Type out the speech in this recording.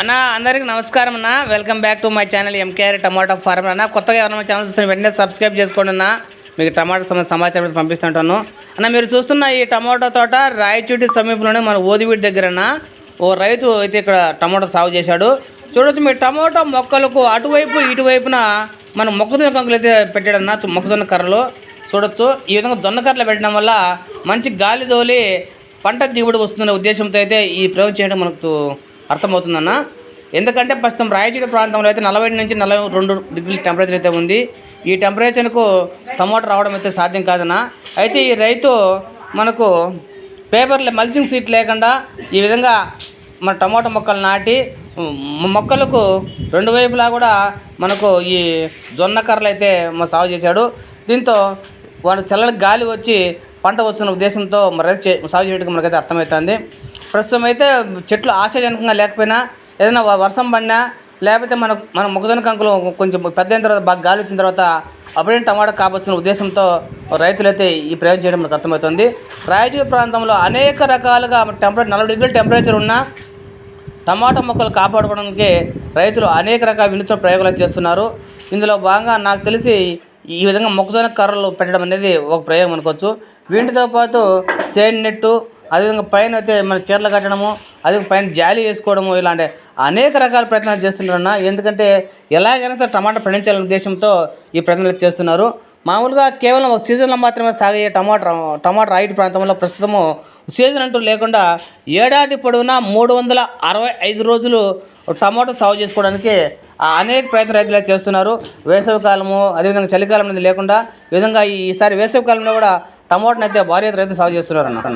అన్న అందరికీ నమస్కారం అన్న. Welcome back to my channel MKR tomato farm అన్న. కొత్తగా ఎవరైనా ఛానల్ చూస్తున్న వెంటనే సబ్స్క్రైబ్ చేసుకోండి అన్న. మీకు టమాటో సమాచారం పంపిస్తుంటాను అన్న. మీరు చూస్తున్న ఈ టమాటో తోట రాయచూటి సమీపంలోనే మన ఓదివీడి దగ్గరన్న ఓ రైతు అయితే ఇక్కడ టమాటో సాగు చేశాడు. చూడొచ్చు, మీరు టమాటో మొక్కలకు అటువైపు ఇటువైపున మన మొక్కజొన్న కంకులు అయితే పెట్టాడన్న. మొక్కజొన్న కర్రలు చూడొచ్చు. ఈ విధంగా జొన్న కర్రలు పెట్టడం వల్ల మంచి గాలి తోలి పంట దిగుబడి వస్తున్న ఉద్దేశంతో అయితే ఈ ప్రయోగం చేయడం మనకు అర్థమవుతుందన్న. ఎందుకంటే ప్రస్తుతం రాయచూడి ప్రాంతంలో అయితే 40 నుంచి 42 డిగ్రీల టెంపరేచర్ అయితే ఉంది. ఈ టెంపరేచర్కు టమాటో రావడం అయితే సాధ్యం కాదన్న. అయితే ఈ రైతు మనకు పేపర్లో మల్చింగ్ సీట్ లేకుండా ఈ విధంగా మన టమాటో మొక్కలు నాటి మొక్కలకు రెండు వైపులా కూడా మనకు ఈ జొన్న కర్రలు అయితే సాగు చేశాడు. దీంతో వాడు చల్లని గాలి వచ్చి పంట వస్తున్న ఉద్దేశంతో రైతు సాగు చేయడానికి మనకైతే అర్థమవుతుంది. ప్రస్తుతం అయితే చెట్లు ఆశాజనకంగా లేకపోయినా ఏదైనా వర్షం పడినా లేకపోతే మన మొక్కజొన్న కంకులు కొంచెం పెద్ద అయిన తర్వాత బాగా గాలి వచ్చిన తర్వాత అప్పుడే టమాటా కావచ్చిన ఉద్దేశంతో రైతులైతే ఈ ప్రయోగం చేయడం మనకు అర్థమవుతుంది. రాయచూరు ప్రాంతంలో అనేక రకాలుగా 40 డిగ్రీల టెంపరేచర్ ఉన్న టమాటా మొక్కలు కాపాడుకోవడానికి రైతులు అనేక రకాల వినూత్న ప్రయోగాలు చేస్తున్నారు. ఇందులో భాగంగా నాకు తెలిసి ఈ విధంగా మొక్కజొన్న కర్రలు పెట్టడం అనేది ఒక ప్రయోగం అనుకోవచ్చు. వీటితో పాటు షేడ్ నెట్టు, అదేవిధంగా పైన అయితే మన చీరలు కట్టడము, అదే పైన జాలి వేసుకోవడము, ఇలాంటి అనేక రకాల ప్రయత్నాలు చేస్తున్నారన్న. ఎందుకంటే ఎలాగైనా సరే టమాటా పండించాలనే ఉద్దేశంతో ఈ ప్రయత్నాలు చేస్తున్నారు. మామూలుగా కేవలం ఒక సీజన్లో మాత్రమే సాగే టమాటా రాయటి ప్రాంతంలో ప్రస్తుతము సీజన్ అంటూ లేకుండా ఏడాది పొడవునా 365 రోజులు టమాటో సాగు చేసుకోవడానికి అనేక ప్రయత్నం రైతులు చేస్తున్నారు. వేసవికాలము అదేవిధంగా చలికాలం అనేది లేకుండా ఈ విధంగా ఈసారి వేసవికాలంలో కూడా టమాటాను అయితే భారీ రైతులు సాగు చేస్తున్నారు అన్న.